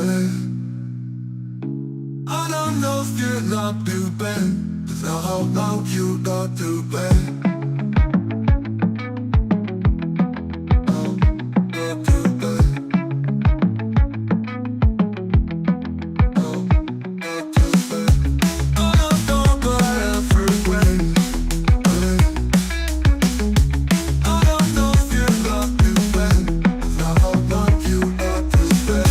I don't know if you're not too bad, but how long you not too bad. Not too bad. Not too bad. I don't know, but I forget. I don't know if you're not too bad, but how long you not too bad.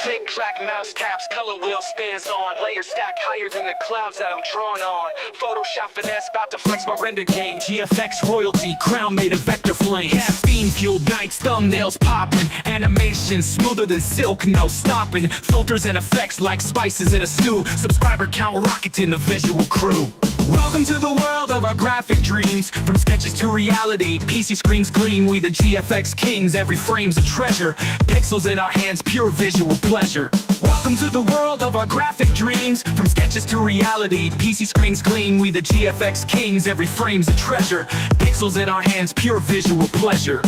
Click, clack, mouse taps, color wheel stands on. Layer stack higher than the clouds that I'm drawn on. Photoshop finesse, about to flex my render game. GFX royalty, crown made of vector flame. Caffeine fueled nights, thumbnails popping. Animation smoother than silk, no stopping. Filters and effects like spices in a stew. Subscriber count rocketing the visual crew. Welcome to the world of our graphic dreams. From sketches to reality, PC screens gleam. We the GFX kings, every frame's a treasure. Pixels in our hands, pure visual pleasure. Welcome to the world of our graphic dreams. From sketches to reality, PC screens gleam. We the GFX kings, every frame's a treasure. Pixels in our hands, pure visual pleasure.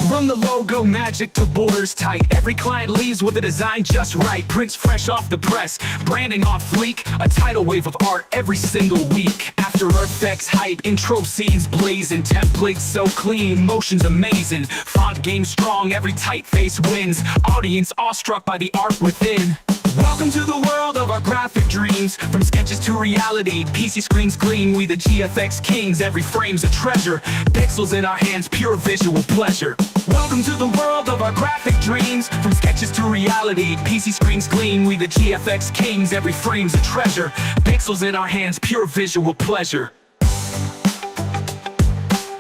From the logo magic to borders tight, every client leaves with a design just right. Prints fresh off the press, branding on fleek. A tidal wave of art every single week. After Effects hype, intro scenes blazing. Templates so clean, motion's amazing. Font game strong, every typeface wins. Audience awestruck by the art within. Welcome to the world of our graphic dreams. From sketches to reality, PC screens gleam. We the GFX kings, every frame's a treasure. Pixels in our hands, pure visual pleasure. Welcome to the world of our graphic dreams. From sketches to reality, PC screens gleam. We the GFX kings, every frame's a treasure. Pixels in our hands, pure visual pleasure.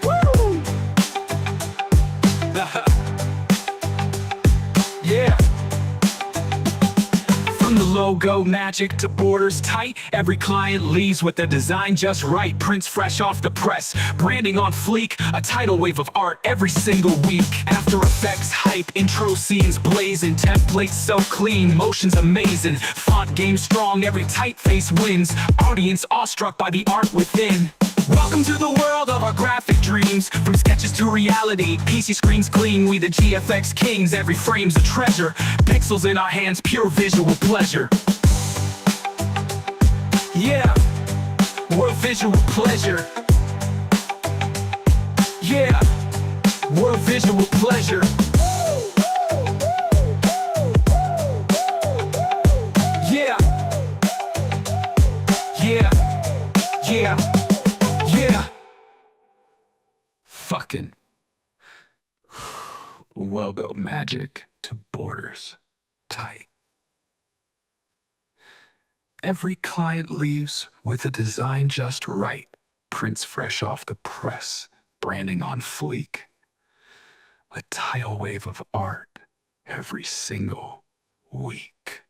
Woo! Yeah. From the logo magic to borders tight, every client leaves with their design just right. Prints fresh off the press, branding on fleek. A tidal wave of art every single week. After Effects hype, intro scenes blazing. Templates so clean, motion's amazing. Font game strong, every typeface wins. Audience awestruck by the art within. Welcome to the world of our graphic dreams. From sketches to reality, PC screens gleam. We the GFX kings, every frame's a treasure. Pixels in our hands, pure visual pleasure. Yeah, we're visual pleasure. Yeah, we're visual pleasure. Yeah, yeah, yeah. Yeah. Fucking logo magic to borders tight. Every client leaves with a design just right. Prints fresh off the press, branding on fleek. A tidal wave of art every single week.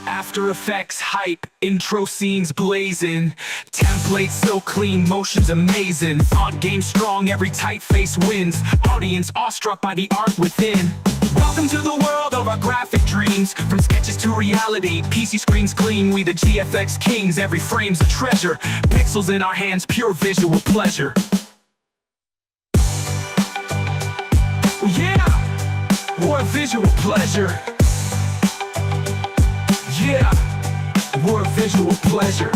After Effects hype, intro scenes blazing. Templates so clean, motion's amazing. Font game strong, every typeface wins. Audience awestruck by the art within. Welcome to the world of our graphic dreams. From sketches to reality, PC screens gleam. We the GFX kings, every frame's a treasure. Pixels in our hands, pure visual pleasure. Yeah, we're visual pleasure. Yeah, we're visual pleasure.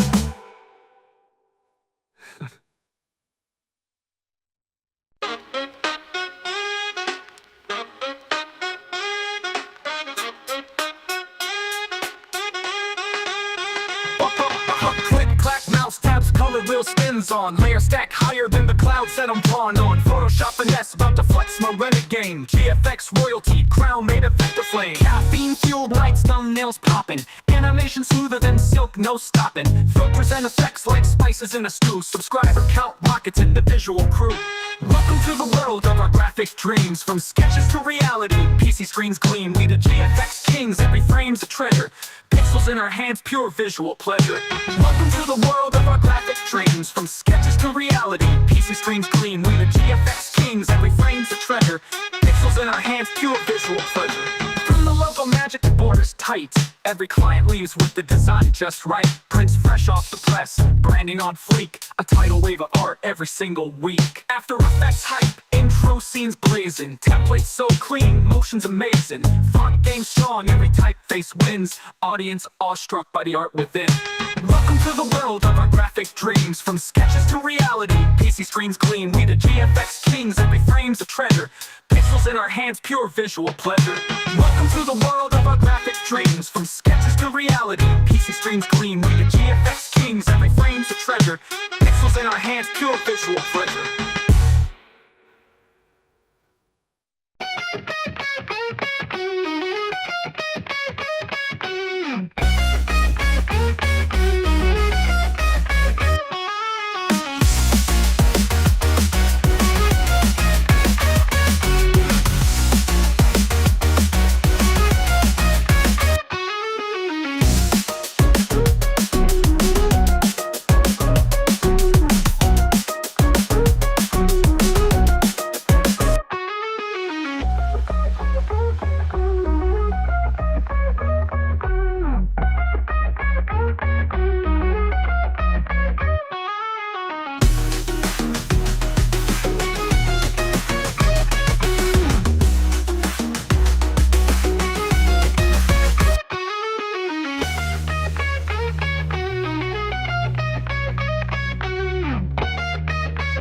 Click, clack, mouse taps, color wheel spins on. Layer stack higher than the clouds that I'm drawn on. Photoshop finesse, about to flex my render game. GFX royalty, crown made of vector flame. Caffeine fueled nights, thumbnails popping. Animation smoother than silk, no stopping. Filters and effects like spices in a stew. Subscriber count rockets in the visual crew. Welcome to the world of our graphic dreams. From sketches to reality, PC screens gleam. We the GFX kings, every frame's a treasure. Pixels in our hands, pure visual pleasure. Welcome to the world of our graphic dreams. From sketches to reality, PC screens gleam. We the GFX kings, every frame's a treasure. Pixels in our hands, pure visual pleasure. From the logo magic to borders tight, every client leaves with the design just right. Prints fresh off the press, branding on fleek. A tidal wave of art every single week. After Effects hype, intro scenes blazing. Templates so clean, motion's amazing. Font game strong, every typeface wins. Audience awestruck by the art within. Welcome to the world of our graphic dreams. From sketches to reality, PC screens gleam. We the GFX kings, every frame's a treasure. Pixels in our hands, pure visual pleasure. Welcome to the world of our graphic dreams. From sketches to reality, PC screens gleam. We the GFX kings, every frame's a treasure. Pixels in our hands, pure visual pleasure.